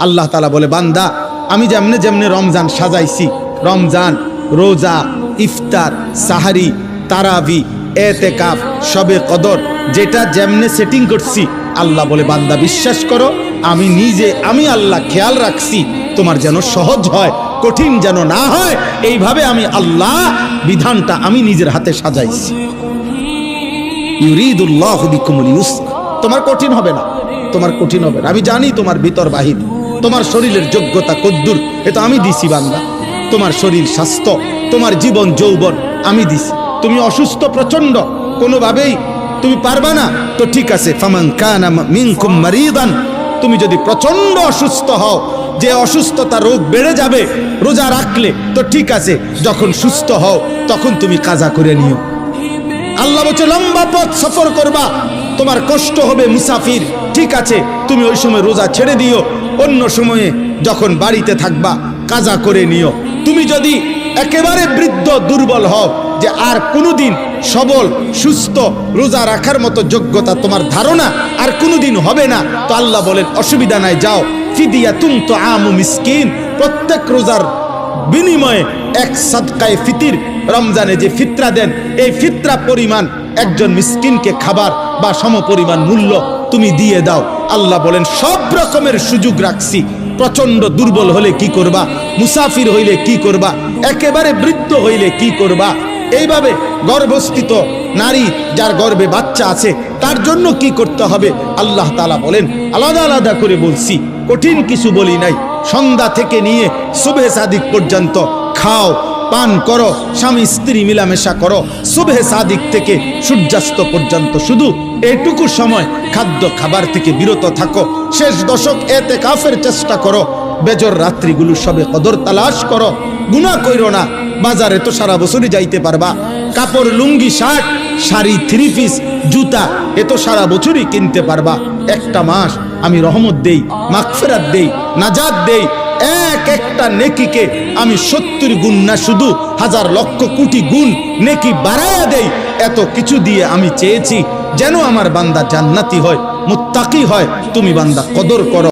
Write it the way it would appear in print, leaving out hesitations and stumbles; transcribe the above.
আল্লাহ তাআলা বলে, বান্দা আমি যেমনে যেমনে রমজান সাজাইছি, রমজান, রোজা, ইফতার, সাহারি, তারাবি, এতেকাফ, শবে কদর, যেটা যেমনে সেটিং করছি, আল্লাহ বলে বান্দা বিশ্বাস করো, আমি নিজে, আমি আল্লাহ খেয়াল রাখছি তোমার যেন সহজ হয়, কঠিন যেন না হয়। এইভাবে আমি আল্লাহ বিধানটা আমি নিজের হাতে সাজাইছি। ইউরিদুল্লাহু বিকুমুল ইউসর, তোমার কঠিন হবে না, তোমার কঠিন হবে না। আমি জানি তোমার ভিতর বাহির, তোমার শরীরের যোগ্যতা কদ্দুর, এ তো আমি দিছি বান্দা। তোমার শরীর স্বাস্থ্য, তোমার জীবন যৌবন আমি দিছি। তুমি অসুস্থ প্রচন্ড, কোনোভাবেই তুমি পারবা না, তো ঠিক আছে, ফামান কানা মিনকুম মারিদান, তুমি যদি প্রচন্ড অসুস্থ হও, যে অসুস্থতা রোগ বেড়ে যাবে রোজা রাখলে, তো ঠিক আছে, যখন সুস্থ হও তখন তুমি কাজা করে নিও। আল্লাহ বলছে লম্বা পথ সফর করবা, তোমার কষ্ট হবে, মুসাফির, ঠিক আছে, তুমি ওই সময় রোজা ছেড়ে দিও, অন্য সময়ে যখন বাড়িতে থাকবা কাজা করে নিও। তুমি যদি একেবারে বৃদ্ধ দুর্বল হও, যে আর কোনোদিন সবল সুস্থ রোজা রাখার মতো যোগ্যতা তোমার ধারণা আর কোনোদিন হবে না, তো আল্লাহ বলেন অসুবিধা নাই, যাও, ফিদিয়াতুন তুআমু মিসকিন, প্রত্যেক রোজার বিনিময়ে এক সাদকায়ে ফিতির, রমজানে যে ফিতরা দেন, এই ফিতরা পরিমাণ একজন মিসকিনকে খাবার বা সমপরিমাণ মূল্য তুমি দিয়ে দাও। আল্লাহ বলেন সব রকমের সুযোগ রাখছি। প্রচন্ড দুর্বল হলে কি করবা, মুসাফির হইলে কি করবা, একেবারে বৃদ্ধ হইলে কি করবা, এইভাবে গর্ভস্থিত নারী যার গর্ভে বাচ্চা আছে তার জন্য কি করতে হবে, আল্লাহ তাআলা বলেন আলাদা আলাদা করে বলছি, কঠিন কিছু বলি নাই। সন্ধ্যা থেকে নিয়ে সুবহে সাদিক পর্যন্ত খাও, পান করো, স্বামী স্ত্রী মিলামেশা করো, সুবহে সাদিক থেকে সূর্যাস্ত পর্যন্ত শুধু এইটুকু সময় খাদ্য খাবার থেকে বিরত থাকো। শেষ দশক এতেকাফের চেষ্টা করো, বেজর রাত্রিগুলো সবে কদর তালাশ করো, গুনাহ কইরো না। বাজারে তো সারা বছরই যাইতে পারবা, কাপড়, লুঙ্গি, শার্ট, শাড়ি, থ্রি পিস, জুতা, এ তো সারা বছরই কিনতে পারবা। একটা মাস আমি রহমত দেই, মাগফিরাত দেই, নাজাত দেই, এক একটা নেকিকে আমি 70 গুণ না শুধু হাজার লক্ষ কোটি গুণ নেকি বাড়ায়া দেই। এত কিছু দিয়ে আমি চেয়েছি যেন আমার বান্দা জান্নাতি হয়, মুত্তাকি হয়। তুমি বান্দা কদর করো।